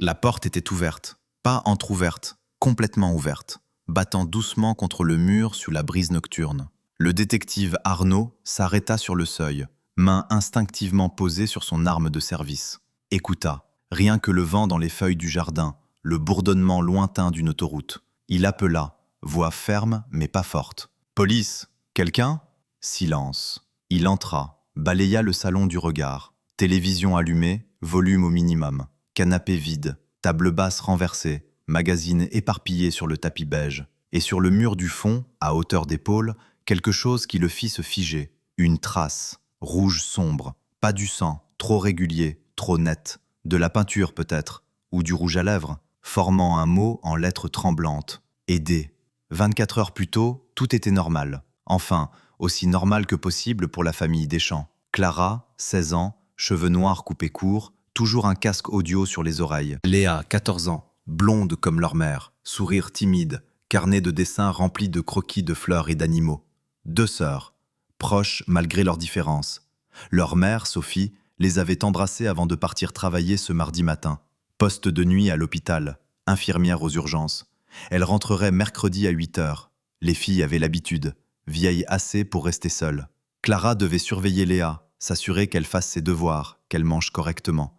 La porte était ouverte, pas entr'ouverte, complètement ouverte, battant doucement contre le mur sous la brise nocturne. Le détective Arnaud s'arrêta sur le seuil, main instinctivement posée sur son arme de service. Écouta, rien que le vent dans les feuilles du jardin, le bourdonnement lointain d'une autoroute. Il appela, voix ferme mais pas forte. « Police, quelqu'un ?» Silence. Il entra, balaya le salon du regard. Télévision allumée, volume au minimum. Canapé vide, table basse renversée, magazine éparpillé sur le tapis beige. Et sur le mur du fond, à hauteur d'épaule, quelque chose qui le fit se figer. Une trace, rouge sombre. Pas du sang, trop régulier, trop net. De la peinture peut-être, ou du rouge à lèvres, formant un mot en lettres tremblantes. Aider. 24 heures plus tôt, tout était normal. Enfin, aussi normal que possible pour la famille Deschamps. Clara, 16 ans, cheveux noirs coupés courts, toujours un casque audio sur les oreilles. Léa, 14 ans, blonde comme leur mère, sourire timide, carnet de dessins rempli de croquis de fleurs et d'animaux. 2 sœurs, proches malgré leurs différences. Leur mère, Sophie, les avait embrassées avant de partir travailler ce mardi matin. Poste de nuit à l'hôpital, infirmière aux urgences. Elle rentrerait mercredi à 8 heures. Les filles avaient l'habitude, vieilles assez pour rester seules. Clara devait surveiller Léa, s'assurer qu'elle fasse ses devoirs, qu'elle mange correctement.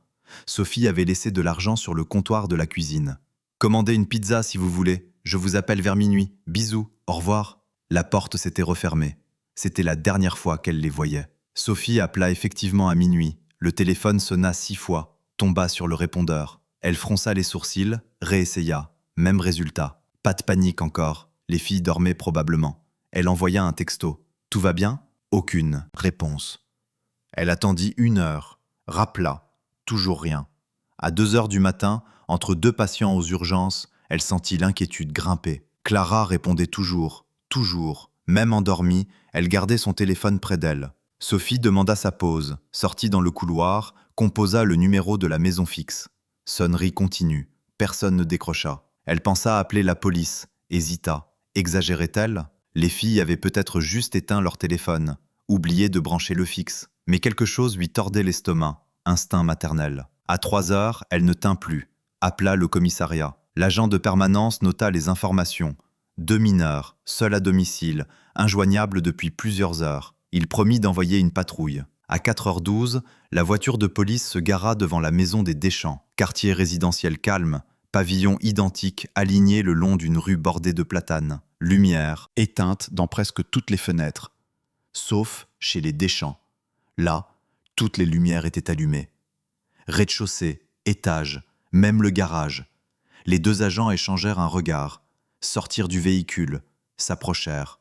Sophie avait laissé de l'argent sur le comptoir de la cuisine. « Commandez une pizza si vous voulez, je vous appelle vers minuit. Bisous, au revoir. » La porte s'était refermée. C'était la dernière fois qu'elle les voyait. Sophie appela effectivement à minuit. Le téléphone sonna 6 fois, tomba sur le répondeur. Elle fronça les sourcils, réessaya. Même résultat. Pas de panique encore. Les filles dormaient probablement. Elle envoya un texto. « Tout va bien ?» Aucune réponse. Elle attendit 1 heure. Rappela. Toujours rien. À 2 heures du matin, entre 2 patients aux urgences, elle sentit l'inquiétude grimper. Clara répondait toujours. Même endormie, elle gardait son téléphone près d'elle. Sophie demanda sa pause, sortit dans le couloir, composa le numéro de la maison fixe. Sonnerie continue. Personne ne décrocha. Elle pensa appeler la police, hésita. Exagérait-elle ? Les filles avaient peut-être juste éteint leur téléphone, oublié de brancher le fixe. Mais quelque chose lui tordait l'estomac, instinct maternel. À 3 heures, elle ne tint plus. Appela le commissariat. L'agent de permanence nota les informations. 2 mineurs, seuls à domicile, injoignables depuis plusieurs heures. Il promit d'envoyer une patrouille. À 4h12, la voiture de police se gara devant la maison des Deschamps. Quartier résidentiel calme, pavillon identique aligné le long d'une rue bordée de platanes. Lumière éteinte dans presque toutes les fenêtres, sauf chez les Deschamps. Là, toutes les lumières étaient allumées. Rez-de-chaussée, étage, même le garage. Les 2 agents échangèrent un regard, sortirent du véhicule, s'approchèrent.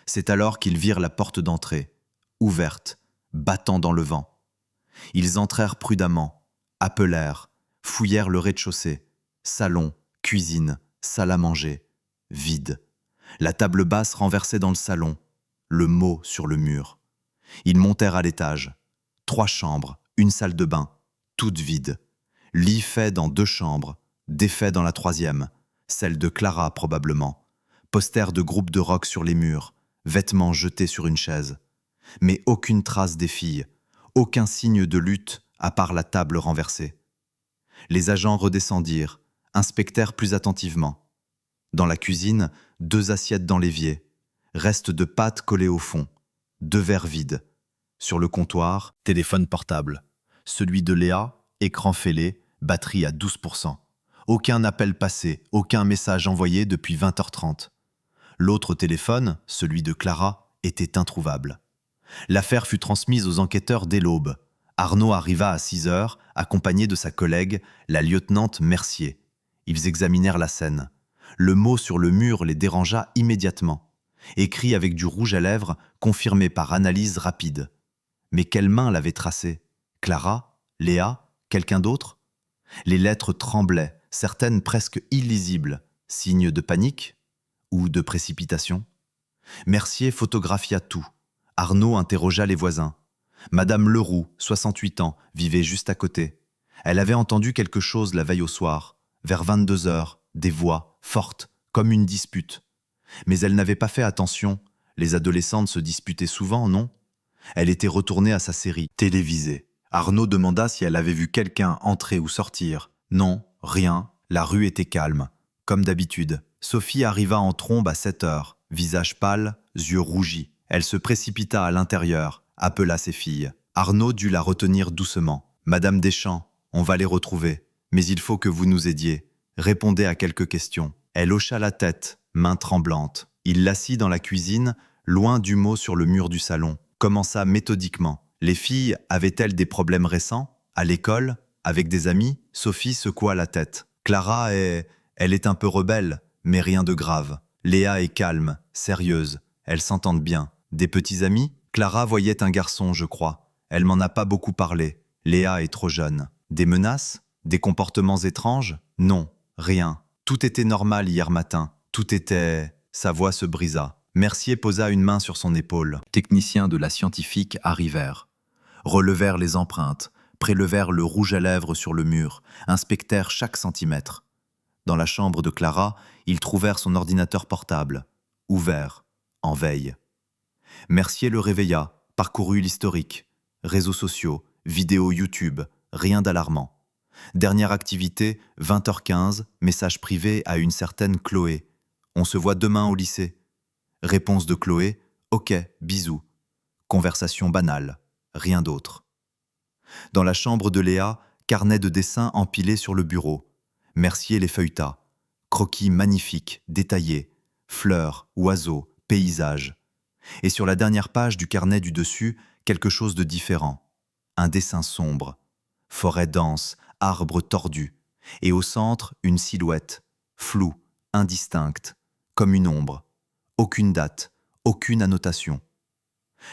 C'est alors qu'ils virent la porte d'entrée, ouverte, battant dans le vent. Ils entrèrent prudemment, appelèrent, fouillèrent le rez-de-chaussée, salon, cuisine, salle à manger, vide. La table basse renversée dans le salon, le mot sur le mur. Ils montèrent à l'étage. 3 chambres, une salle de bain, toutes vides. Lit fait dans 2 chambres, défait dans la 3e, celle de Clara probablement. Posters de groupes de rock sur les murs, vêtements jetés sur une chaise. Mais aucune trace des filles, aucun signe de lutte à part la table renversée. Les agents redescendirent, inspectèrent plus attentivement. Dans la cuisine, 2 assiettes dans l'évier, restes de pâtes collées au fond, 2 verres vides. Sur le comptoir, téléphone portable. Celui de Léa, écran fêlé, batterie à 12%. Aucun appel passé, aucun message envoyé depuis 20h30. L'autre téléphone, celui de Clara, était introuvable. L'affaire fut transmise aux enquêteurs dès l'aube. Arnaud arriva à 6h, accompagné de sa collègue, la lieutenante Mercier. Ils examinèrent la scène. Le mot sur le mur les dérangea immédiatement. Écrit avec du rouge à lèvres, confirmé par analyse rapide. Mais quelle main l'avait tracé ? Clara ? Léa ? Quelqu'un d'autre ? Les lettres tremblaient, certaines presque illisibles. Signe de panique ? Ou de précipitation ? Mercier photographia tout. Arnaud interrogea les voisins. Madame Leroux, 68 ans, vivait juste à côté. Elle avait entendu quelque chose la veille au soir. Vers 22h, des voix, fortes, comme une dispute. Mais elle n'avait pas fait attention. Les adolescentes se disputaient souvent, non ? Elle était retournée à sa série, télévisée. Arnaud demanda si elle avait vu quelqu'un entrer ou sortir. Non, Rien, la rue était calme, comme d'habitude. Sophie arriva en trombe à 7 heures, visage pâle, yeux rougis. Elle se précipita à l'intérieur, appela ses filles. Arnaud dut la retenir doucement. « Madame Deschamps, on va les retrouver, mais il faut que vous nous aidiez. Répondez à quelques questions. » Elle hocha la tête, main tremblante. Il l'assit dans la cuisine, loin du mot sur le mur du salon. Commença méthodiquement. Les filles avaient-elles des problèmes récents? À l'école? Avec des amis? Sophie secoua la tête. Clara est... Elle est un peu rebelle, mais rien de grave. Léa est calme, sérieuse. Elles s'entendent bien. Des petits amis? Clara voyait un garçon, je crois. Elle m'en a pas beaucoup parlé. Léa est trop jeune. Des menaces? Des comportements étranges? Non, rien. Tout était normal hier matin. Tout était... Sa voix se brisa. Mercier posa une main sur son épaule. Techniciens de la scientifique arrivèrent. Relevèrent les empreintes, prélevèrent le rouge à lèvres sur le mur, inspectèrent chaque centimètre. Dans la chambre de Clara, ils trouvèrent son ordinateur portable, ouvert, en veille. Mercier le réveilla, parcourut l'historique. Réseaux sociaux, vidéos YouTube, rien d'alarmant. Dernière activité, 20h15, message privé à une certaine Chloé. On se voit demain au lycée. Réponse de Chloé, ok, bisous. Conversation banale, rien d'autre. Dans la chambre de Léa, carnet de dessin empilé sur le bureau. Mercier les feuilleta. Croquis magnifiques, détaillés. Fleurs, oiseaux, paysages. Et sur la dernière page du carnet du dessus, quelque chose de différent. Un dessin sombre. Forêt dense, arbres tordus. Et au centre, une silhouette. Floue, indistincte, comme une ombre. Aucune date, aucune annotation.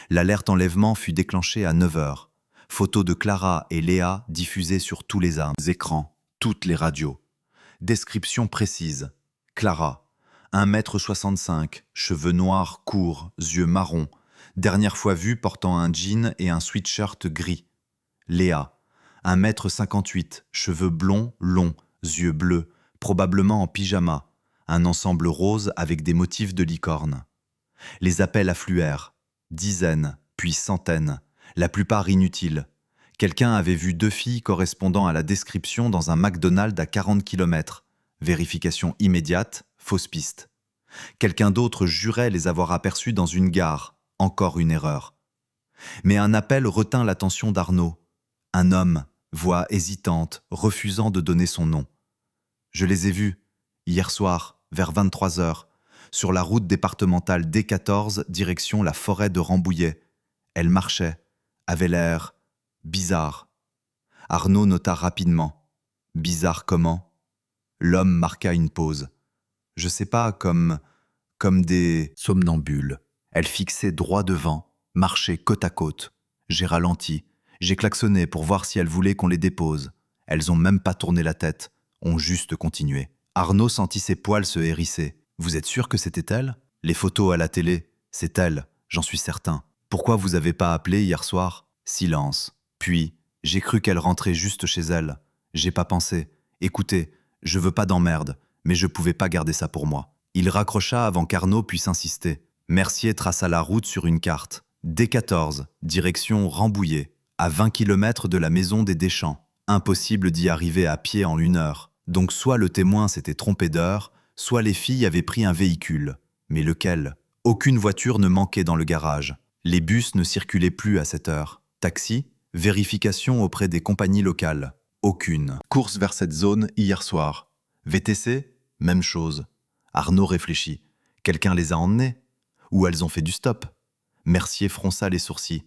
L'alerte enlèvement fut déclenchée à 9 heures. Photos de Clara et Léa diffusées sur tous les écrans, toutes les radios. Description précise. Clara, 1,65 m, cheveux noirs courts, yeux marrons. Dernière fois vue portant un jean et un sweatshirt gris. Léa, 1,58 m, cheveux blonds, longs, yeux bleus, probablement en pyjama. Un ensemble rose avec des motifs de licorne. Les appels affluèrent. Dizaines, puis centaines, la plupart inutiles. Quelqu'un avait vu 2 filles correspondant à la description dans un McDonald's à 40 km. Vérification immédiate, fausse piste. Quelqu'un d'autre jurait les avoir aperçues dans une gare. Encore une erreur. Mais un appel retint l'attention d'Arnaud. Un homme, voix hésitante, refusant de donner son nom. Je les ai vus, hier soir, vers 23 heures. Sur la route départementale D14, direction la forêt de Rambouillet. Elle marchait, avait l'air bizarre. Arnaud nota rapidement. Bizarre comment? L'homme marqua une pause. Je sais pas, comme des somnambules. Elle fixait droit devant, marchait côte à côte. J'ai ralenti, j'ai klaxonné pour voir si elles voulaient qu'on les dépose. Elles ont même pas tourné la tête, ont juste continué. Arnaud sentit ses poils se hérisser. Vous êtes sûr que c'était elle? Les photos à la télé, c'est elle, j'en suis certain. Pourquoi vous avez pas appelé hier soir? Silence. Puis, j'ai cru qu'elle rentrait juste chez elle. J'ai pas pensé. Écoutez, je veux pas d'emmerde, mais je pouvais pas garder ça pour moi. Il raccrocha avant qu'Arnaud puisse insister. Mercier traça la route sur une carte. D14, direction Rambouillet, à 20 km de la maison des Deschamps. Impossible d'y arriver à pied en 1 heure. Donc soit le témoin s'était trompé d'heure, soit les filles avaient pris un véhicule. Mais lequel? Aucune voiture ne manquait dans le garage. Les bus ne circulaient plus à cette heure. Taxi? Vérification auprès des compagnies locales. Aucune. Course vers cette zone hier soir. VTC? Même chose. Arnaud réfléchit. Quelqu'un les a emmenés? Ou elles ont fait du stop? Mercier fronça les sourcils.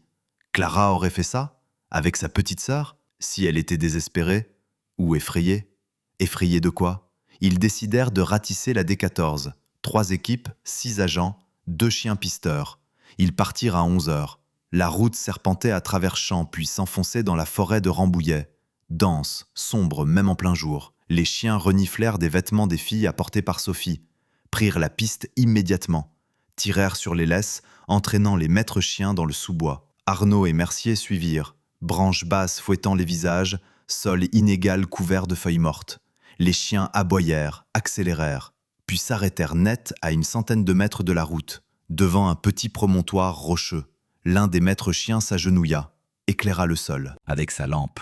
Clara aurait fait ça? Avec sa petite sœur? Si elle était désespérée? Ou effrayée? Effrayée de quoi? Ils décidèrent de ratisser la D14. 3 équipes, 6 agents, 2 chiens pisteurs. Ils partirent à 11 heures. La route serpentait à travers champs puis s'enfonçait dans la forêt de Rambouillet. Dense, sombre même en plein jour. Les chiens reniflèrent des vêtements des filles apportés par Sophie, prirent la piste immédiatement, tirèrent sur les laisses, entraînant les maîtres chiens dans le sous-bois. Arnaud et Mercier suivirent, branches basses fouettant les visages, sol inégal couvert de feuilles mortes. Les chiens aboyèrent, accélérèrent, puis s'arrêtèrent net à une centaine de mètres de la route, devant un petit promontoire rocheux. L'un des maîtres chiens s'agenouilla, éclaira le sol avec sa lampe.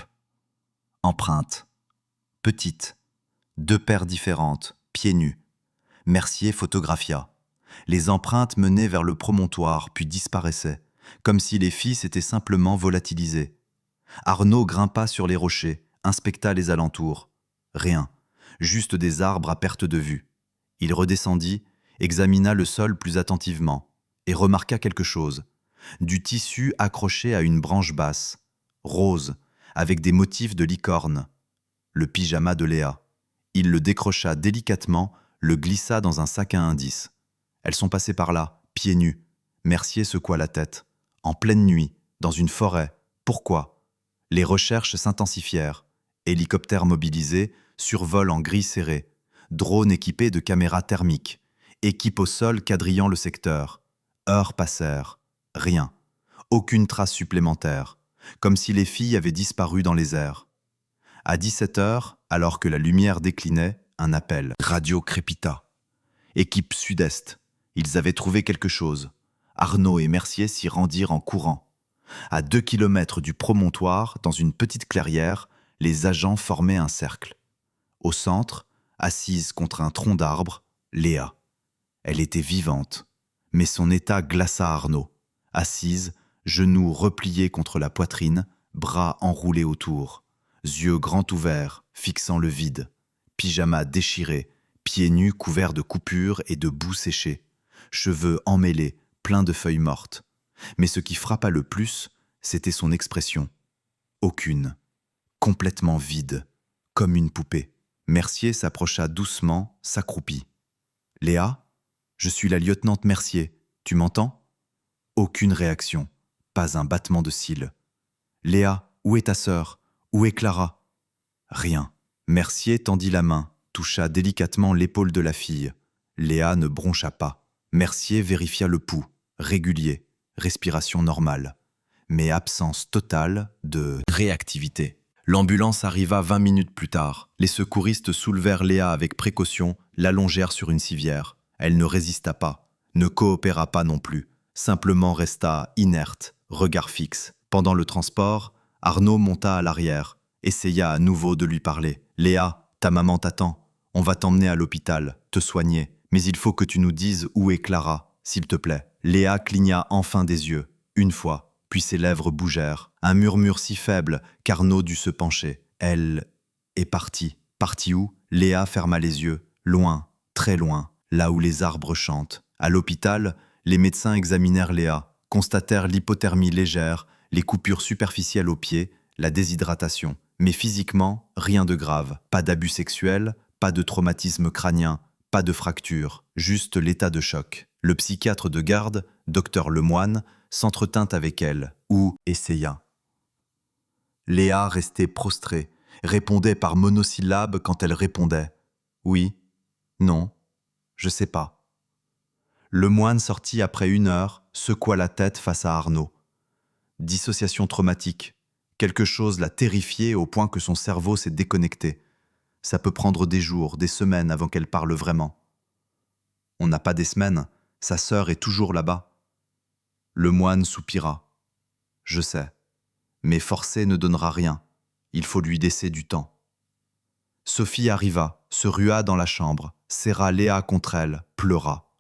Empreinte. Petite, 2 paires différentes, pieds nus. Mercier photographia. Les empreintes menaient vers le promontoire, puis disparaissaient, comme si les filles s'étaient simplement volatilisées. Arnaud grimpa sur les rochers, inspecta les alentours. Rien, juste des arbres à perte de vue. Il redescendit, examina le sol plus attentivement, et remarqua quelque chose. Du tissu accroché à une branche basse, rose, avec des motifs de licorne. Le pyjama de Léa. Il le décrocha délicatement, le glissa dans un sac à indices. Elles sont passées par là, pieds nus. Mercier secoua la tête. En pleine nuit, dans une forêt. Pourquoi? Les recherches s'intensifièrent. Hélicoptères mobilisés, survol en gris serré. Drones équipés de caméras thermiques. Équipe au sol quadrillant le secteur. Heures passèrent. Rien. Aucune trace supplémentaire. Comme si les filles avaient disparu dans les airs. À 17h, alors que la lumière déclinait, un appel. Radio crépita. Équipe sud-est. Ils avaient trouvé quelque chose. Arnaud et Mercier s'y rendirent en courant. À 2 kilomètres du promontoire, dans une petite clairière, les agents formaient un cercle. Au centre, assise contre un tronc d'arbre, Léa. Elle était vivante, mais son état glaça Arnaud. Assise, genoux repliés contre la poitrine, bras enroulés autour, yeux grands ouverts, fixant le vide, pyjama déchiré, pieds nus couverts de coupures et de boue séchée, cheveux emmêlés, pleins de feuilles mortes. Mais ce qui frappa le plus, c'était son expression. Aucune, complètement vide, comme une poupée. Mercier s'approcha doucement, s'accroupit. « Léa, je suis la lieutenant Mercier, tu m'entends ?» Aucune réaction, pas un battement de cils. « Léa, où est ta sœur? Où est Clara ?» Rien. Mercier tendit la main, toucha délicatement l'épaule de la fille. Léa ne broncha pas. Mercier vérifia le pouls, régulier, respiration normale, mais absence totale de réactivité. L'ambulance arriva 20 minutes plus tard. Les secouristes soulevèrent Léa avec précaution, l'allongèrent sur une civière. Elle ne résista pas, ne coopéra pas non plus, simplement resta inerte, regard fixe. Pendant le transport, Arnaud monta à l'arrière, essaya à nouveau de lui parler. « Léa, ta maman t'attend. On va t'emmener à l'hôpital, te soigner. Mais il faut que tu nous dises où est Clara, s'il te plaît. » Léa cligna enfin des yeux, une fois, puis ses lèvres bougèrent. Un murmure si faible qu'Arnaud dut se pencher. Elle est partie. Partie où? Léa ferma les yeux. Loin, très loin, là où les arbres chantent. À l'hôpital, les médecins examinèrent Léa, constatèrent l'hypothermie légère, les coupures superficielles aux pieds, la déshydratation. Mais physiquement, rien de grave. Pas d'abus sexuel, pas de traumatisme crânien, pas de fracture, juste l'état de choc. Le psychiatre de garde, docteur Lemoine, s'entretint avec elle, ou essaya. Léa restait prostrée, répondait par monosyllabes quand elle répondait. Oui, non, je sais pas. Lemoine sortit après 1 heure, secoua la tête face à Arnaud. Dissociation traumatique. Quelque chose l'a terrifiée au point que son cerveau s'est déconnecté. Ça peut prendre des jours, des semaines avant qu'elle parle vraiment. On n'a pas des semaines, sa sœur est toujours là-bas. Lemoine soupira. Je sais, mais forcer ne donnera rien. Il faut lui laisser du temps. Sophie arriva, se rua dans la chambre, serra Léa contre elle, pleura.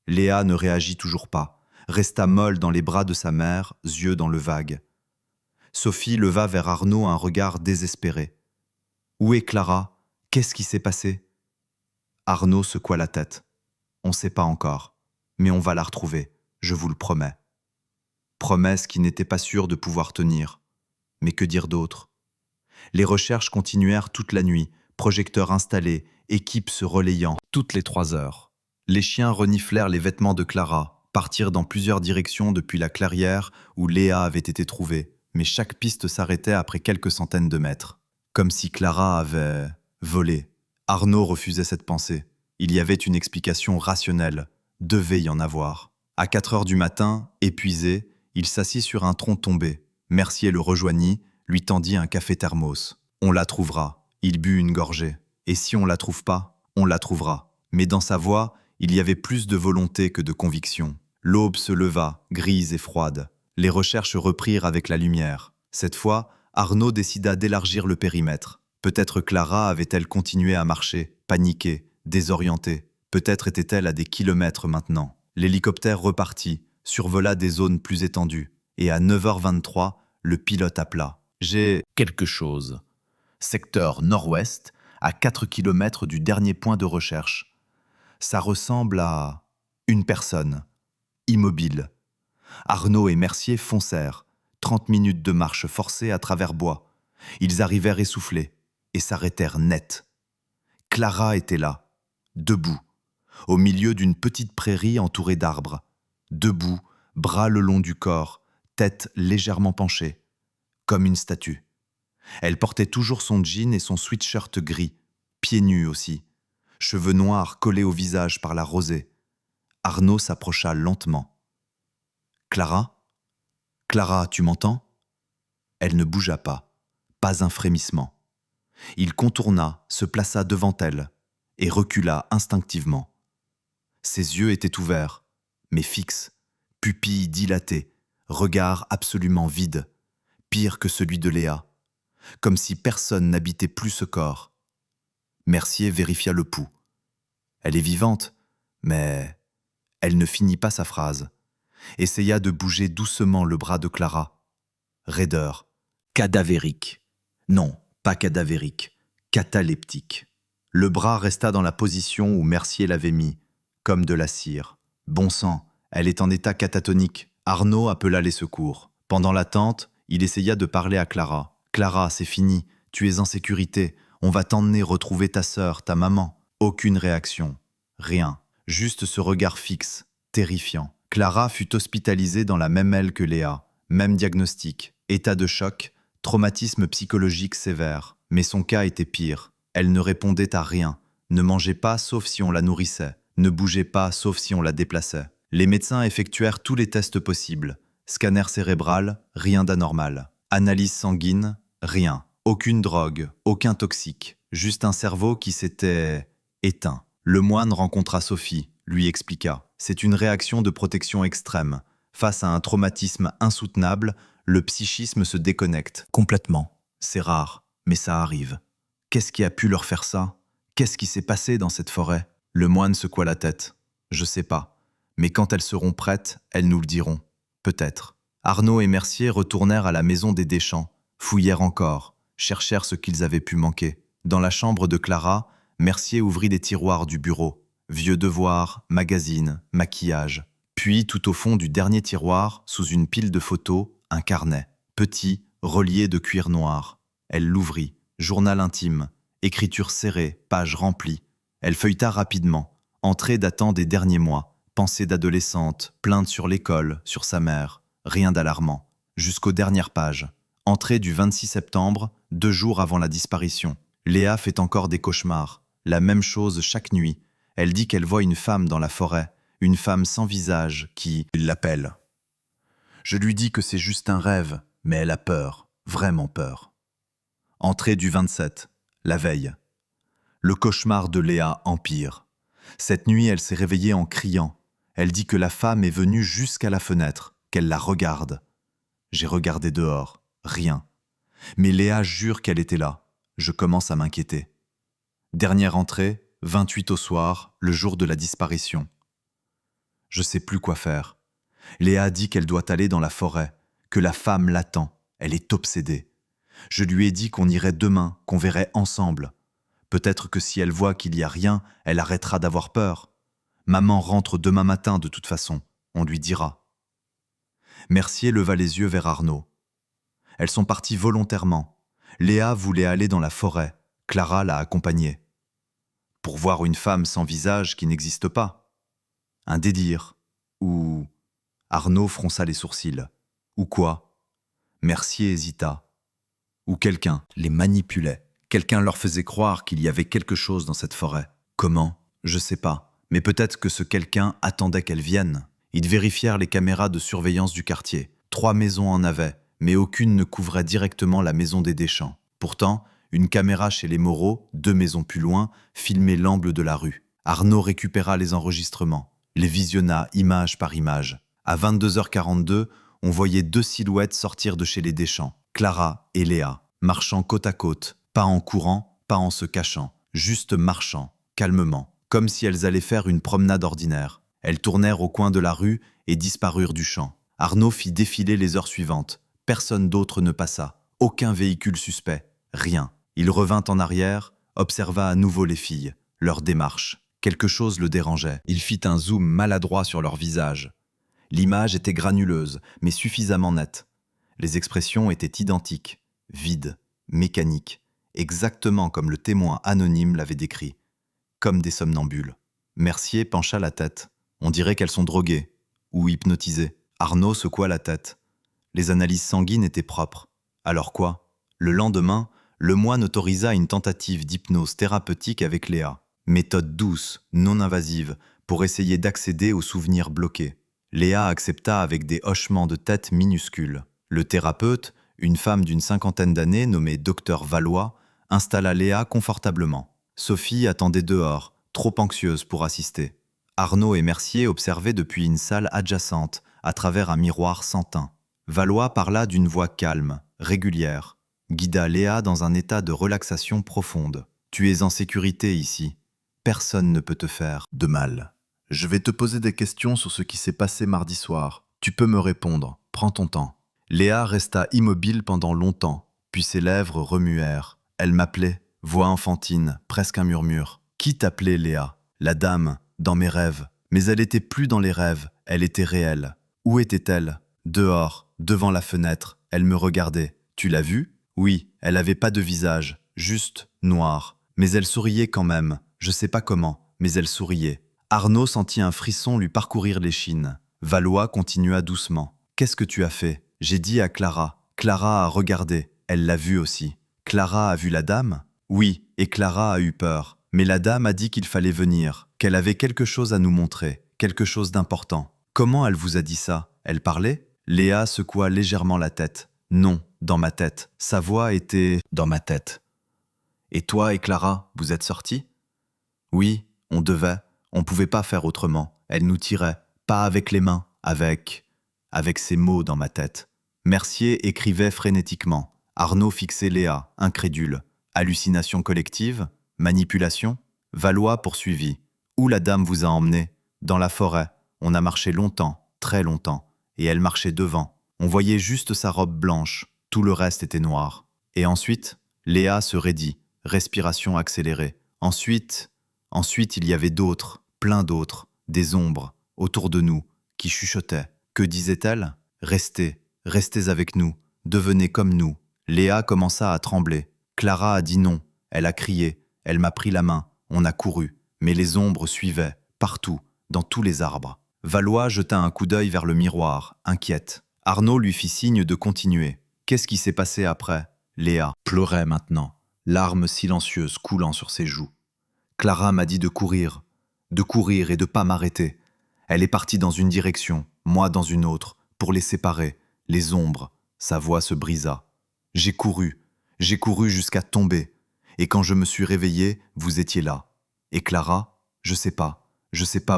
Léa ne réagit toujours pas, resta molle dans les bras de sa mère, yeux dans le vague. Sophie leva vers Arnaud un regard désespéré. « Où est Clara? Qu'est-ce qui s'est passé ?» Arnaud secoua la tête. « On ne sait pas encore, mais on va la retrouver, je vous le promets. » Promesse qui n'était pas sûre de pouvoir tenir. Mais que dire d'autre? Les recherches continuèrent toute la nuit, projecteurs installés, équipes se relayant toutes les 3 heures. Les chiens reniflèrent les vêtements de Clara, partirent dans plusieurs directions depuis la clairière où Léa avait été trouvée, mais chaque piste s'arrêtait après quelques centaines de mètres. Comme si Clara avait volé. Arnaud refusait cette pensée. Il y avait une explication rationnelle, devait y en avoir. À 4 heures du matin, épuisé, il s'assit sur un tronc tombé. Mercier le rejoignit, lui tendit un café thermos. On la trouvera. Il but une gorgée. Et si on la trouve pas, on la trouvera. Mais dans sa voix, il y avait plus de volonté que de conviction. L'aube se leva, grise et froide. Les recherches reprirent avec la lumière. Cette fois, Arnaud décida d'élargir le périmètre. Peut-être Clara avait-elle continué à marcher, paniquée, désorientée. Peut-être était-elle à des kilomètres maintenant. L'hélicoptère repartit, survola des zones plus étendues. Et à 9h23, le pilote appela. J'ai quelque chose. Secteur nord-ouest, à 4 kilomètres du dernier point de recherche. Ça ressemble à une personne, immobile. Arnaud et Mercier foncèrent. 30 minutes de marche forcée à travers bois. Ils arrivèrent essoufflés et s'arrêtèrent net. Clara était là, debout, au milieu d'une petite prairie entourée d'arbres. Debout, bras le long du corps, tête légèrement penchée, comme une statue. Elle portait toujours son jean et son sweatshirt gris, pieds nus aussi, cheveux noirs collés au visage par la rosée. Arnaud s'approcha lentement. « Clara ? Clara, tu m'entends ?» Elle ne bougea pas un frémissement. Il contourna, se plaça devant elle et recula instinctivement. Ses yeux étaient ouverts, mais fixes, pupilles dilatées, regard absolument vide, pire que celui de Léa, comme si personne n'habitait plus ce corps. Mercier vérifia le pouls. Elle est vivante, mais elle ne finit pas sa phrase. Essaya de bouger doucement le bras de Clara. Raideur, cadavérique. Non, pas cadavérique, cataleptique. Le bras resta dans la position où Mercier l'avait mis, comme de la cire. Bon sang, elle est en état catatonique. Arnaud appela les secours. Pendant l'attente, il essaya de parler à Clara. « Clara, c'est fini, tu es en sécurité. On va t'emmener retrouver ta sœur, ta maman. » Aucune réaction. Rien. Juste ce regard fixe, terrifiant. Clara fut hospitalisée dans la même aile que Léa. Même diagnostic. État de choc, traumatisme psychologique sévère. Mais son cas était pire. Elle ne répondait à rien, ne mangeait pas sauf si on la nourrissait, ne bougeait pas sauf si on la déplaçait. Les médecins effectuèrent tous les tests possibles. Scanner cérébral, rien d'anormal. Analyse sanguine, rien. Aucune drogue, aucun toxique. Juste un cerveau qui s'était éteint. Le moine rencontra Sophie, lui expliqua. C'est une réaction de protection extrême. Face à un traumatisme insoutenable, le psychisme se déconnecte complètement. C'est rare, mais ça arrive. Qu'est-ce qui a pu leur faire ça? Qu'est-ce qui s'est passé dans cette forêt? Le moine secoua la tête. Je sais pas. Mais quand elles seront prêtes, elles nous le diront. Peut-être. Arnaud et Mercier retournèrent à la maison des Deschamps, fouillèrent encore, cherchèrent ce qu'ils avaient pu manquer. Dans la chambre de Clara, Mercier ouvrit les tiroirs du bureau. Vieux devoirs, magazines, maquillage. Puis, tout au fond du dernier tiroir, sous une pile de photos, un carnet. Petit, relié de cuir noir. Elle l'ouvrit. Journal intime. Écriture serrée, page remplie. Elle feuilleta rapidement. Entrée datant des derniers mois. Pensées d'adolescente, plainte sur l'école, sur sa mère. Rien d'alarmant. Jusqu'aux dernières pages. Entrée du 26 septembre, 2 jours avant la disparition. Léa fait encore des cauchemars. La même chose chaque nuit. Elle dit qu'elle voit une femme dans la forêt. Une femme sans visage qui l'appelle. Je lui dis que c'est juste un rêve, mais elle a peur, vraiment peur. Entrée du 27, la veille. Le cauchemar de Léa empire. Cette nuit, elle s'est réveillée en criant. Elle dit que la femme est venue jusqu'à la fenêtre, qu'elle la regarde. J'ai regardé dehors, rien. Mais Léa jure qu'elle était là. Je commence à m'inquiéter. Dernière entrée, 28 au soir, le jour de la disparition. Je sais plus quoi faire. Léa dit qu'elle doit aller dans la forêt, que la femme l'attend. Elle est obsédée. Je lui ai dit qu'on irait demain, qu'on verrait ensemble. Peut-être que si elle voit qu'il n'y a rien, elle arrêtera d'avoir peur. Maman rentre demain matin de toute façon, on lui dira. Mercier leva les yeux vers Arnaud. Elles sont parties volontairement. Léa voulait aller dans la forêt, Clara l'a accompagnée. Pour voir une femme sans visage qui n'existe pas. Un délire. Ou... Arnaud fronça les sourcils. Ou quoi? Mercier hésita. Ou quelqu'un les manipulait. Quelqu'un leur faisait croire qu'il y avait quelque chose dans cette forêt. Comment? Je sais pas. Mais peut-être que ce quelqu'un attendait qu'elle vienne. Ils vérifièrent les caméras de surveillance du quartier. 3 maisons en avaient, mais aucune ne couvrait directement la maison des Deschamps. Pourtant, une caméra chez les Moreau, 2 maisons plus loin, filmait l'angle de la rue. Arnaud récupéra les enregistrements, les visionna image par image. À 22h42, on voyait 2 silhouettes sortir de chez les Deschamps, Clara et Léa, marchant côte à côte, Pas en courant, pas en se cachant, juste marchant, calmement, comme si elles allaient faire une promenade ordinaire. Elles tournèrent au coin de la rue et disparurent du champ. Arnaud fit défiler les heures suivantes. Personne d'autre ne passa. Aucun véhicule suspect. Rien. Il revint en arrière, observa à nouveau les filles, leur démarche. Quelque chose le dérangeait. Il fit un zoom maladroit sur leur visage. L'image était granuleuse, mais suffisamment nette. Les expressions étaient identiques, vides, mécaniques, exactement comme le témoin anonyme l'avait décrit, comme des somnambules. Mercier pencha la tête. On dirait qu'elles sont droguées ou hypnotisées. Arnaud secoua la tête. Les analyses sanguines étaient propres. Alors quoi? Le lendemain, le moine autorisa une tentative d'hypnose thérapeutique avec Léa. Méthode douce, non invasive, pour essayer d'accéder aux souvenirs bloqués. Léa accepta avec des hochements de tête minuscules. Le thérapeute, une femme d'une 50aine d'années nommée Docteur Valois, installa Léa confortablement. Sophie attendait dehors, trop anxieuse pour assister. Arnaud et Mercier observaient depuis une salle adjacente, à travers un miroir sans teint. Valois parla d'une voix calme, régulière, guida Léa dans un état de relaxation profonde. « Tu es en sécurité ici. Personne ne peut te faire de mal. Je vais te poser des questions sur ce qui s'est passé mardi soir. Tu peux me répondre. Prends ton temps. » Léa resta immobile pendant longtemps, puis ses lèvres remuèrent. Elle m'appelait, voix enfantine, presque un murmure. « Qui t'appelait, Léa ? » « La dame, dans mes rêves. » Mais elle était plus dans les rêves, elle était réelle. Où était-elle ? Dehors, devant la fenêtre. Elle me regardait. « Tu l'as vue ? » Oui, elle avait pas de visage, juste noir. Mais elle souriait quand même. Je sais pas comment, mais elle souriait. Arnaud sentit un frisson lui parcourir l'échine. Valois continua doucement. « Qu'est-ce que tu as fait ? » J'ai dit à Clara. Clara a regardé. Elle l'a vu aussi. Clara a vu la dame ? Oui, et Clara a eu peur. Mais la dame a dit qu'il fallait venir, qu'elle avait quelque chose à nous montrer, quelque chose d'important. Comment elle vous a dit ça ? Elle parlait ? Léa secoua légèrement la tête. Non, dans ma tête. Sa voix était dans ma tête. Et toi et Clara, vous êtes sortis ? Oui, on devait. On pouvait pas faire autrement. Elle nous tirait. Pas avec les mains, avec ces mots dans ma tête. Mercier écrivait frénétiquement. Arnaud fixait Léa, incrédule. Hallucination collective ? Manipulation ? Valois poursuivit. Où la dame vous a emmené ? Dans la forêt. On a marché longtemps, très longtemps. Et elle marchait devant. On voyait juste sa robe blanche. Tout le reste était noir. Et ensuite, Léa se raidit. Respiration accélérée. Ensuite, il y avait d'autres, plein d'autres, des ombres, autour de nous, qui chuchotaient. Que disait-elle ? Restez, restez avec nous, devenez comme nous. Léa commença à trembler. Clara a dit non. Elle a crié. Elle m'a pris la main. On a couru. Mais les ombres suivaient, partout, dans tous les arbres. Valois jeta un coup d'œil vers le miroir, inquiète. Arnaud lui fit signe de continuer. Qu'est-ce qui s'est passé après ? Léa pleurait maintenant, larmes silencieuses coulant sur ses joues. Clara m'a dit de courir et de pas m'arrêter. Elle est partie dans une direction, moi dans une autre, pour les séparer, les ombres. Sa voix se brisa. J'ai couru jusqu'à tomber. Et quand je me suis réveillé, vous étiez là. Et Clara, je sais pas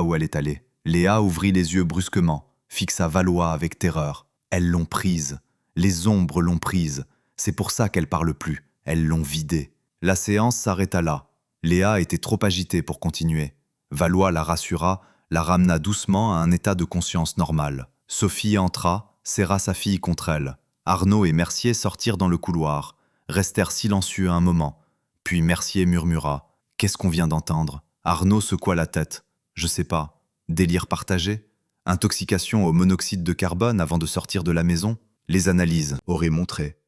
où elle est allée. Léa ouvrit les yeux brusquement, fixa Valois avec terreur. Elles l'ont prise. Les ombres l'ont prise. C'est pour ça qu'elle parle plus. Elles l'ont vidée. La séance s'arrêta là. Léa était trop agitée pour continuer. Valois la rassura, la ramena doucement à un état de conscience normal. Sophie entra, serra sa fille contre elle. Arnaud et Mercier sortirent dans le couloir, restèrent silencieux un moment. Puis Mercier murmura « Qu'est-ce qu'on vient d'entendre ?» Arnaud secoua la tête. « Je sais pas. Délire partagé ? Intoxication au monoxyde de carbone avant de sortir de la maison ? Les analyses auraient montré. »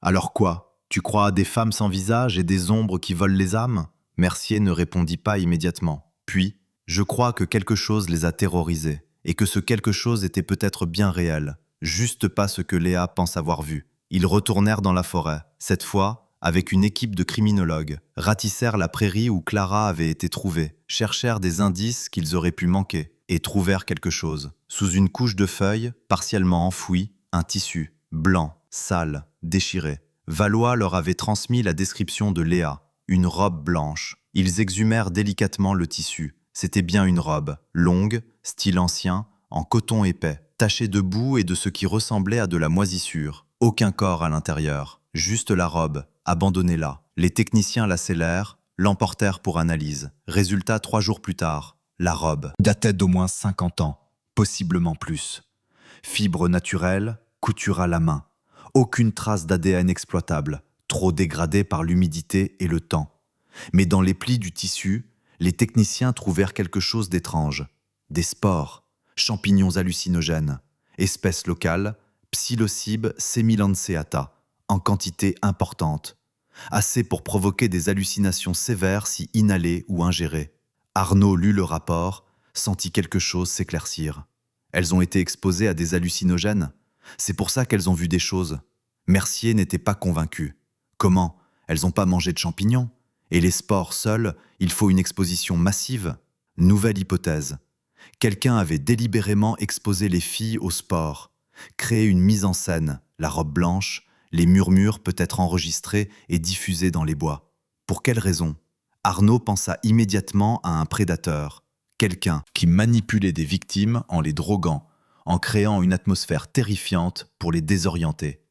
Alors quoi ? Tu crois à des femmes sans visage et des ombres qui volent les âmes ? Mercier ne répondit pas immédiatement. Puis, je crois que quelque chose les a terrorisés, et que ce quelque chose était peut-être bien réel, juste pas ce que Léa pense avoir vu. Ils retournèrent dans la forêt, cette fois avec une équipe de criminologues, ratissèrent la prairie où Clara avait été trouvée, cherchèrent des indices qu'ils auraient pu manquer, et trouvèrent quelque chose. Sous une couche de feuilles, partiellement enfouie, un tissu, blanc, sale, déchiré. Valois leur avait transmis la description de Léa, une robe blanche. Ils exhumèrent délicatement le tissu. C'était bien une robe, longue, style ancien, en coton épais, tachée de boue et de ce qui ressemblait à de la moisissure. Aucun corps à l'intérieur, juste la robe, abandonnée là. Les techniciens la scellèrent, l'emportèrent pour analyse. Résultat 3 jours plus tard, la robe datait d'au moins 50 ans, possiblement plus. Fibre naturelle, couture à la main. Aucune trace d'ADN exploitable, trop dégradée par l'humidité et le temps. Mais dans les plis du tissu, les techniciens trouvèrent quelque chose d'étrange. Des spores, champignons hallucinogènes, espèces locales, Psilocybe semilanceata, en quantité importante. Assez pour provoquer des hallucinations sévères si inhalées ou ingérées. Arnaud lut le rapport, sentit quelque chose s'éclaircir. Elles ont été exposées à des hallucinogènes. C'est pour ça qu'elles ont vu des choses. Mercier n'était pas convaincu. Comment? Elles n'ont pas mangé de champignons? Et les spores seuls, il faut une exposition massive? Nouvelle hypothèse. Quelqu'un avait délibérément exposé les filles aux spores, créé une mise en scène, la robe blanche, les murmures peut-être enregistrés et diffusés dans les bois. Pour quelle raison? Arnaud pensa immédiatement à un prédateur, quelqu'un qui manipulait des victimes en les droguant, en créant une atmosphère terrifiante pour les désorienter.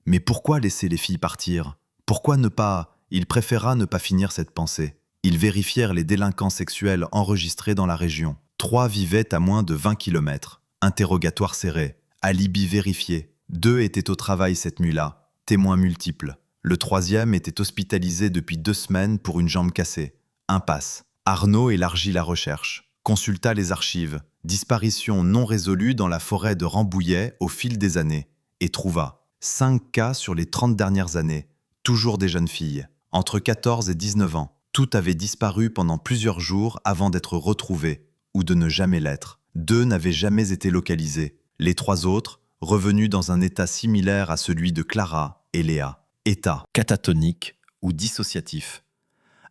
Mais pourquoi laisser les filles partir? Pourquoi ne pas? Il préféra ne pas finir cette pensée. Ils vérifièrent les délinquants sexuels enregistrés dans la région. 3 vivaient à moins de 20 km. Interrogatoire serré. Alibi vérifié. 2 étaient au travail cette nuit-là. Témoins multiples. Le 3e était hospitalisé depuis 2 semaines pour une jambe cassée. Impasse. Arnaud élargit la recherche. Consulta les archives. Disparition non résolue dans la forêt de Rambouillet au fil des années. Et trouva 5 cas sur les 30 dernières années. Toujours des jeunes filles. Entre 14 et 19 ans. Tout avait disparu pendant plusieurs jours avant d'être retrouvé, ou de ne jamais l'être. 2 n'avaient jamais été localisés. Les 3 autres, revenus dans un état similaire à celui de Clara et Léa. État catatonique ou dissociatif.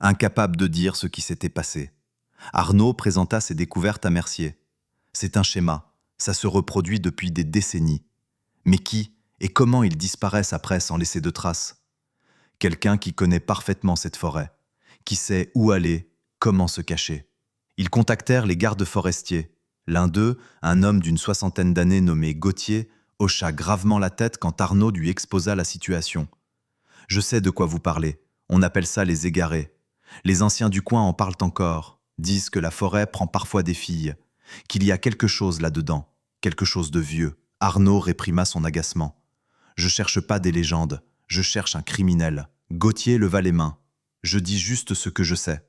Incapable de dire ce qui s'était passé. Arnaud présenta ses découvertes à Mercier. C'est un schéma, ça se reproduit depuis des décennies. Mais qui et comment ils disparaissent après sans laisser de traces? Quelqu'un qui connaît parfaitement cette forêt, qui sait où aller, comment se cacher. Ils contactèrent les gardes forestiers. L'un d'eux, un homme d'une 60aine d'années nommé Gauthier, hocha gravement la tête quand Arnaud lui exposa la situation. « Je sais de quoi vous parlez, on appelle ça les égarés. Les anciens du coin en parlent encore, disent que la forêt prend parfois des filles, qu'il y a quelque chose là-dedans, quelque chose de vieux. » Arnaud réprima son agacement. « Je cherche pas des légendes, je cherche un criminel. » Gauthier leva les mains. « Je dis juste ce que je sais.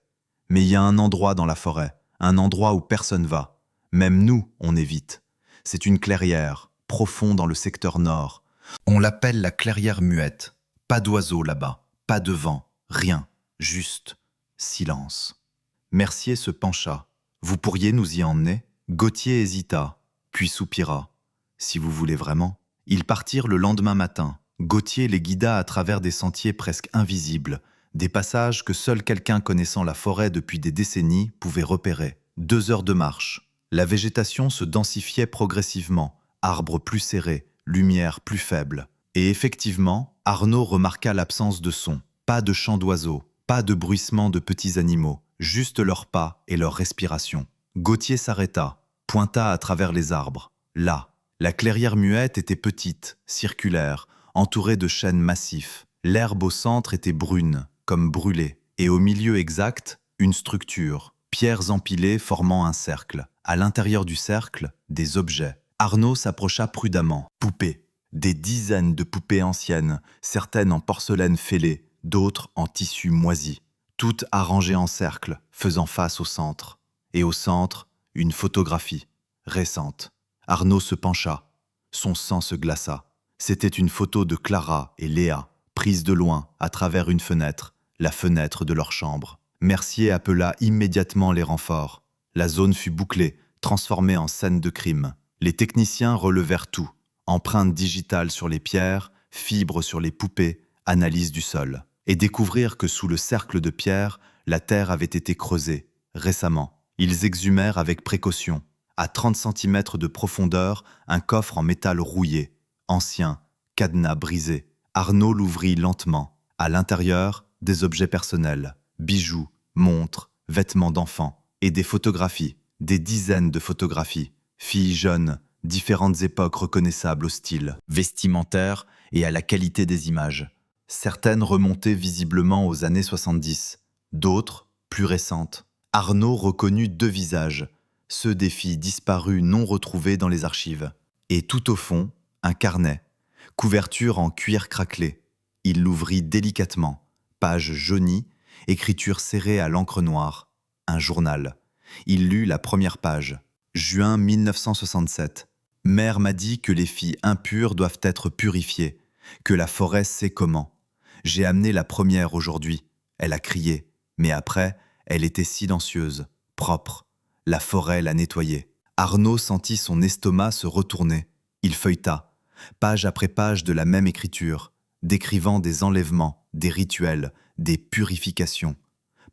Mais il y a un endroit dans la forêt, un endroit où personne va. Même nous, on évite. C'est une clairière, profond dans le secteur nord. On l'appelle la clairière muette. Pas d'oiseaux là-bas, pas de vent, rien, juste silence. » Mercier se pencha. « Vous pourriez nous y emmener ?» Gauthier hésita, puis soupira. « Si vous voulez vraiment. » Ils partirent le lendemain matin. Gauthier les guida à travers des sentiers presque invisibles, des passages que seul quelqu'un connaissant la forêt depuis des décennies pouvait repérer. 2 heures de marche. La végétation se densifiait progressivement, arbres plus serrés, lumière plus faible. Et effectivement, Arnaud remarqua l'absence de son. Pas de chant d'oiseaux, pas de bruissement de petits animaux, juste leurs pas et leur respiration. Gauthier s'arrêta, pointa à travers les arbres. Là, la clairière muette était petite, circulaire, entourée de chênes massifs. L'herbe au centre était brune, comme brûlée, et au milieu exact, une structure, pierres empilées formant un cercle. À l'intérieur du cercle, des objets. Arnaud s'approcha prudemment. Poupées. Des dizaines de poupées anciennes, certaines en porcelaine fêlée, d'autres en tissu moisi. Toutes arrangées en cercle, faisant face au centre. Et au centre, une photographie, récente. Arnaud se pencha. Son sang se glaça. C'était une photo de Clara et Léa, prise de loin, à travers une fenêtre, la fenêtre de leur chambre. Mercier appela immédiatement les renforts. La zone fut bouclée, transformée en scène de crime. Les techniciens relevèrent tout. Empreintes digitales sur les pierres, fibres sur les poupées, analyse du sol. Et découvrirent que sous le cercle de pierre, la terre avait été creusée, récemment. Ils exhumèrent avec précaution. À 30 cm de profondeur, un coffre en métal rouillé, ancien, cadenas brisé. Arnaud l'ouvrit lentement. À l'intérieur, des objets personnels, bijoux, montres, vêtements d'enfants et des photographies, des dizaines de photographies. Filles jeunes, différentes époques reconnaissables au style vestimentaire et à la qualité des images. Certaines remontaient visiblement aux années 70, d'autres plus récentes. Arnaud reconnut 2 visages, ceux des filles disparues non retrouvées dans les archives. Et tout au fond, un carnet, couverture en cuir craquelé. Il l'ouvrit délicatement, page jaunie, écriture serrée à l'encre noire, un journal. Il lut la première page. Juin 1967. Mère m'a dit que les filles impures doivent être purifiées, que la forêt sait comment. J'ai amené la première aujourd'hui. Elle a crié, mais après, elle était silencieuse, propre. La forêt l'a nettoyée. Arnaud sentit son estomac se retourner. Il feuilleta, page après page de la même écriture, décrivant des enlèvements, des rituels, des purifications.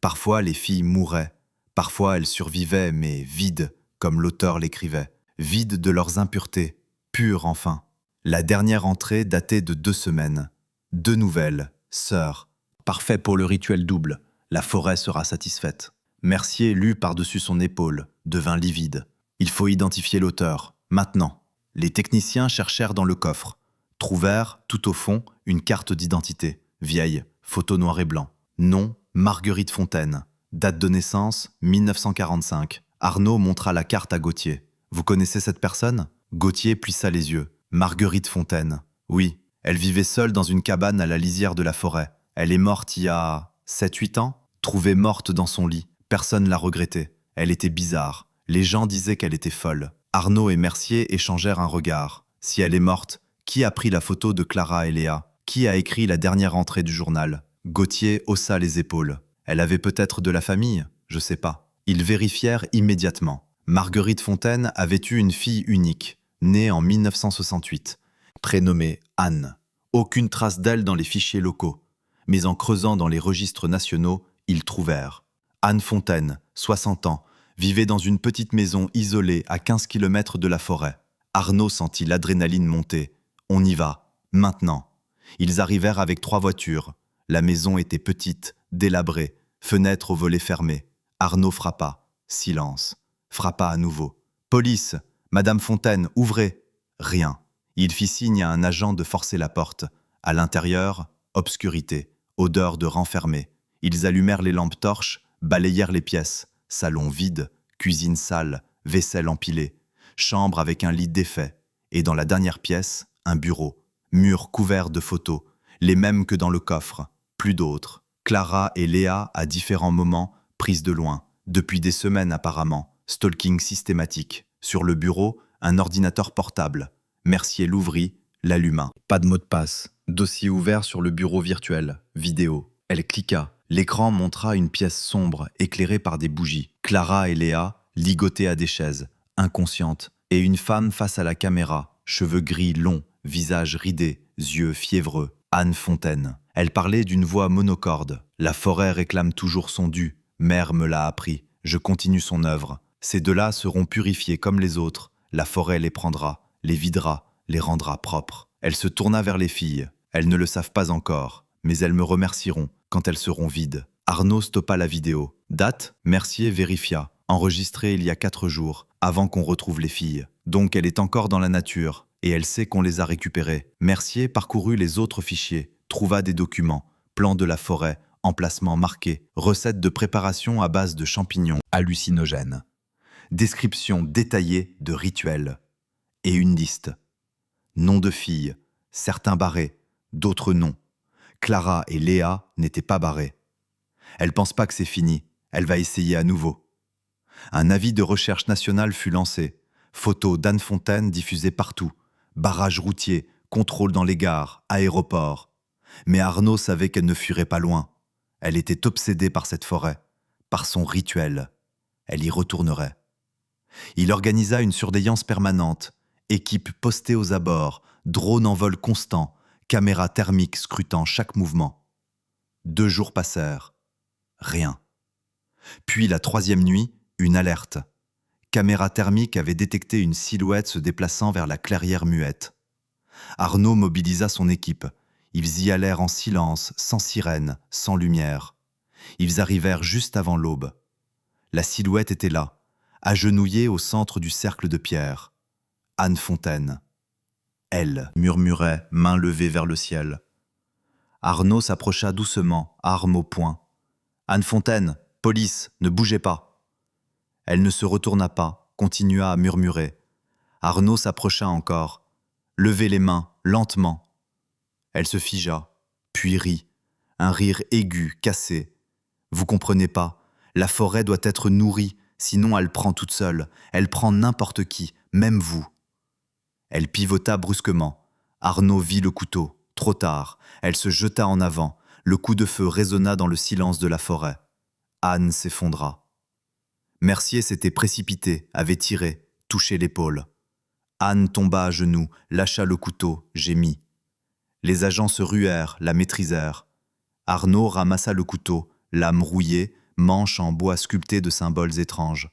Parfois, les filles mouraient. Parfois, elles survivaient, mais vides, comme l'auteur l'écrivait. Vides de leurs impuretés, pures enfin. La dernière entrée datait de 2 semaines. 2 nouvelles, sœurs. Parfait pour le rituel double. La forêt sera satisfaite. Mercier lut par-dessus son épaule, devint livide. Il faut identifier l'auteur, maintenant. Les techniciens cherchèrent dans le coffre. Trouvèrent, tout au fond, une carte d'identité. Vieille, photo noir et blanc. Nom, Marguerite Fontaine. Date de naissance, 1945. Arnaud montra la carte à Gauthier. Vous connaissez cette personne ? Gauthier plissa les yeux. Marguerite Fontaine. Oui, elle vivait seule dans une cabane à la lisière de la forêt. Elle est morte il y a 7-8 ans, trouvée morte dans son lit. Personne l'a regrettait. Elle était bizarre. Les gens disaient qu'elle était folle. Arnaud et Mercier échangèrent un regard. Si elle est morte, qui a pris la photo de Clara et Léa ? Qui a écrit la dernière entrée du journal ? Gauthier haussa les épaules. Elle avait peut-être de la famille, je sais pas. Ils vérifièrent immédiatement. Marguerite Fontaine avait eu une fille unique, née en 1968, prénommée Anne. Aucune trace d'elle dans les fichiers locaux. Mais en creusant dans les registres nationaux, ils trouvèrent. Anne Fontaine, 60 ans, vivait dans une petite maison isolée à 15 km de la forêt. Arnaud sentit l'adrénaline monter. On y va, maintenant. Ils arrivèrent avec 3 voitures. La maison était petite, délabrée, fenêtre aux volets fermés. Arnaud frappa. Silence. Frappa à nouveau. Police, Madame Fontaine, ouvrez. Rien. Il fit signe à un agent de forcer la porte. À l'intérieur, obscurité, odeur de renfermé. Ils allumèrent les lampes torches, balayèrent les pièces. Salon vide, cuisine sale, vaisselle empilée, chambre avec un lit défait. Et dans la dernière pièce, un bureau. Mur couvert de photos, les mêmes que dans le coffre. Plus d'autres. Clara et Léa à différents moments, prises de loin. Depuis des semaines apparemment. Stalking systématique. Sur le bureau, un ordinateur portable. Mercier l'ouvrit, l'alluma. Pas de mot de passe. Dossier ouvert sur le bureau virtuel. Vidéo. Elle cliqua. L'écran montra une pièce sombre, éclairée par des bougies. Clara et Léa, ligotées à des chaises, inconscientes. Et une femme face à la caméra, cheveux gris longs, visage ridé, yeux fiévreux. Anne Fontaine. Elle parlait d'une voix monocorde. La forêt réclame toujours son dû. Mère me l'a appris. Je continue son œuvre. Ces 2-là seront purifiés comme les autres. La forêt les prendra, les videra, les rendra propres. Elle se tourna vers les filles. Elles ne le savent pas encore, mais elles me remercieront quand elles seront vides. Arnaud stoppa la vidéo. Date, Mercier vérifia. Enregistrée il y a 4 jours, avant qu'on retrouve les filles. Donc elle est encore dans la nature, et elle sait qu'on les a récupérées. Mercier parcourut les autres fichiers, trouva des documents, plan de la forêt, emplacement marqué, recettes de préparation à base de champignons hallucinogènes, description détaillée de rituels, et une liste. Noms de filles, certains barrés, d'autres non. Clara et Léa n'étaient pas barrées. Elle pense pas que c'est fini, elle va essayer à nouveau. Un avis de recherche nationale fut lancé. Photos d'Anne Fontaine diffusées partout. Barrages routiers, contrôle dans les gares, aéroports. Mais Arnaud savait qu'elle ne fuirait pas loin. Elle était obsédée par cette forêt, par son rituel. Elle y retournerait. Il organisa une surveillance permanente, équipe postée aux abords, drone en vol constant, caméra thermique scrutant chaque mouvement. 2 jours passèrent. Rien. Puis la 3e nuit, une alerte. Caméra thermique avait détecté une silhouette se déplaçant vers la clairière muette. Arnaud mobilisa son équipe. Ils y allèrent en silence, sans sirène, sans lumière. Ils arrivèrent juste avant l'aube. La silhouette était là, agenouillée au centre du cercle de pierre. Anne Fontaine. Elle murmurait, main levée vers le ciel. Arnaud s'approcha doucement, arme au poing. « Anne Fontaine, police, ne bougez pas !» Elle ne se retourna pas, continua à murmurer. Arnaud s'approcha encore. « Levez les mains, lentement !» Elle se figea, puis rit. Un rire aigu, cassé. « Vous comprenez pas, la forêt doit être nourrie, sinon elle prend toute seule. Elle prend n'importe qui, même vous. » Elle pivota brusquement. Arnaud vit le couteau. Trop tard. Elle se jeta en avant. Le coup de feu résonna dans le silence de la forêt. Anne s'effondra. Mercier s'était précipité, avait tiré, touché l'épaule. Anne tomba à genoux, lâcha le couteau, gémit. Les agents se ruèrent, la maîtrisèrent. Arnaud ramassa le couteau, lame rouillée, manche en bois sculpté de symboles étranges.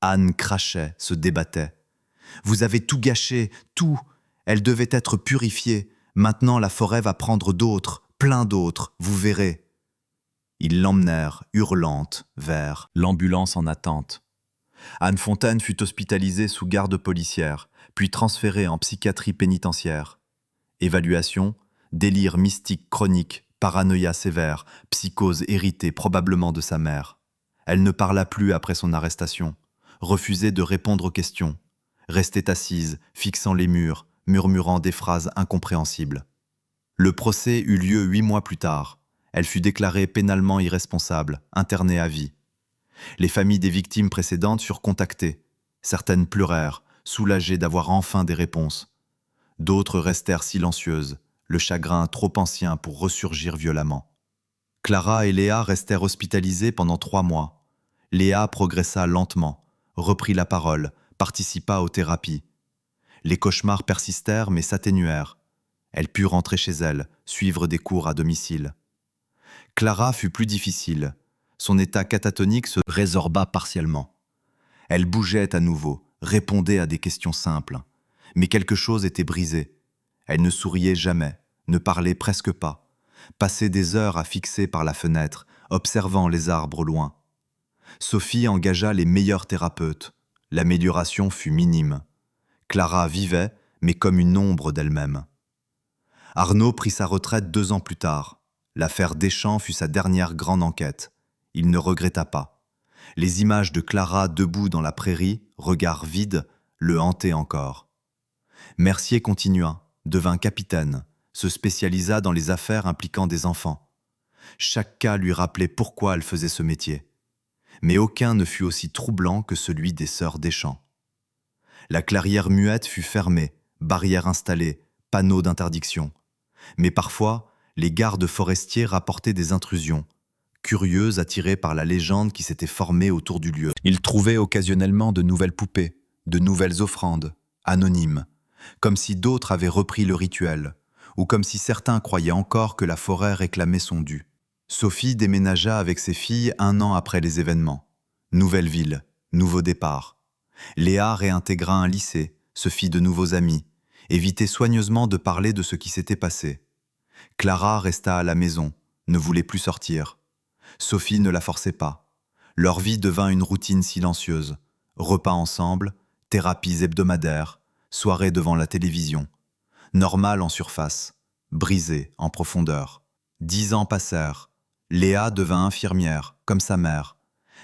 Anne crachait, se débattait. « Vous avez tout gâché, tout. Elle devait être purifiée. Maintenant, la forêt va prendre d'autres, plein d'autres, vous verrez. » Ils l'emmenèrent, hurlante, vers l'ambulance en attente. Anne Fontaine fut hospitalisée sous garde policière, puis transférée en psychiatrie pénitentiaire. Évaluation, délire mystique chronique, paranoïa sévère, psychose héritée probablement de sa mère. Elle ne parla plus après son arrestation, refusait de répondre aux questions, restait assise, fixant les murs, murmurant des phrases incompréhensibles. Le procès eut lieu 8 mois plus tard. Elle fut déclarée pénalement irresponsable, internée à vie. Les familles des victimes précédentes furent contactées. Certaines pleurèrent, soulagées d'avoir enfin des réponses. D'autres restèrent silencieuses, le chagrin trop ancien pour ressurgir violemment. Clara et Léa restèrent hospitalisées pendant 3 mois. Léa progressa lentement, reprit la parole, participa aux thérapies. Les cauchemars persistèrent mais s'atténuèrent. Elle put rentrer chez elle, suivre des cours à domicile. Clara fut plus difficile. Son état catatonique se résorba partiellement. Elle bougeait à nouveau, répondait à des questions simples. Mais quelque chose était brisé. Elle ne souriait jamais, ne parlait presque pas. Passait des heures à fixer par la fenêtre, observant les arbres au loin. Sophie engagea les meilleurs thérapeutes. L'amélioration fut minime. Clara vivait, mais comme une ombre d'elle-même. Arnaud prit sa retraite 2 ans plus tard. L'affaire Deschamps fut sa dernière grande enquête. Il ne regretta pas. Les images de Clara debout dans la prairie, regard vide, le hantaient encore. Mercier continua, devint capitaine, se spécialisa dans les affaires impliquant des enfants. Chaque cas lui rappelait pourquoi elle faisait ce métier. Mais aucun ne fut aussi troublant que celui des sœurs Deschamps. La clairière muette fut fermée, barrières installées, panneaux d'interdiction. Mais parfois, les gardes forestiers rapportaient des intrusions, curieux attirés par la légende qui s'était formée autour du lieu. Ils trouvaient occasionnellement de nouvelles poupées, de nouvelles offrandes, anonymes, comme si d'autres avaient repris le rituel, ou comme si certains croyaient encore que la forêt réclamait son dû. Sophie déménagea avec ses filles 1 an après les événements. Nouvelle ville, nouveau départ. Léa réintégra un lycée, se fit de nouveaux amis, évitait soigneusement de parler de ce qui s'était passé. Clara resta à la maison, ne voulait plus sortir. Sophie ne la forçait pas. Leur vie devint une routine silencieuse. Repas ensemble, thérapies hebdomadaires, soirées devant la télévision. Normale en surface, brisée en profondeur. 10 ans passèrent. Léa devint infirmière, comme sa mère.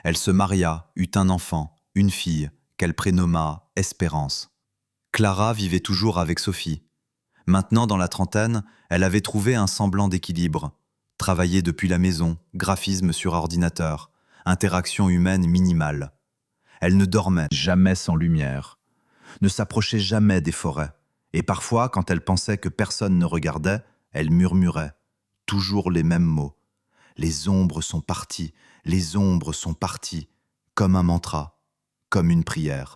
Elle se maria, eut un enfant, une fille, qu'elle prénomma Espérance. Clara vivait toujours avec Sophie. Maintenant, dans la trentaine, elle avait trouvé un semblant d'équilibre. Travaillait depuis la maison, graphisme sur ordinateur, interaction humaine minimale. Elle ne dormait jamais sans lumière, ne s'approchait jamais des forêts, et parfois, quand elle pensait que personne ne regardait, elle murmurait, toujours les mêmes mots. Les ombres sont parties, les ombres sont parties, comme un mantra, comme une prière.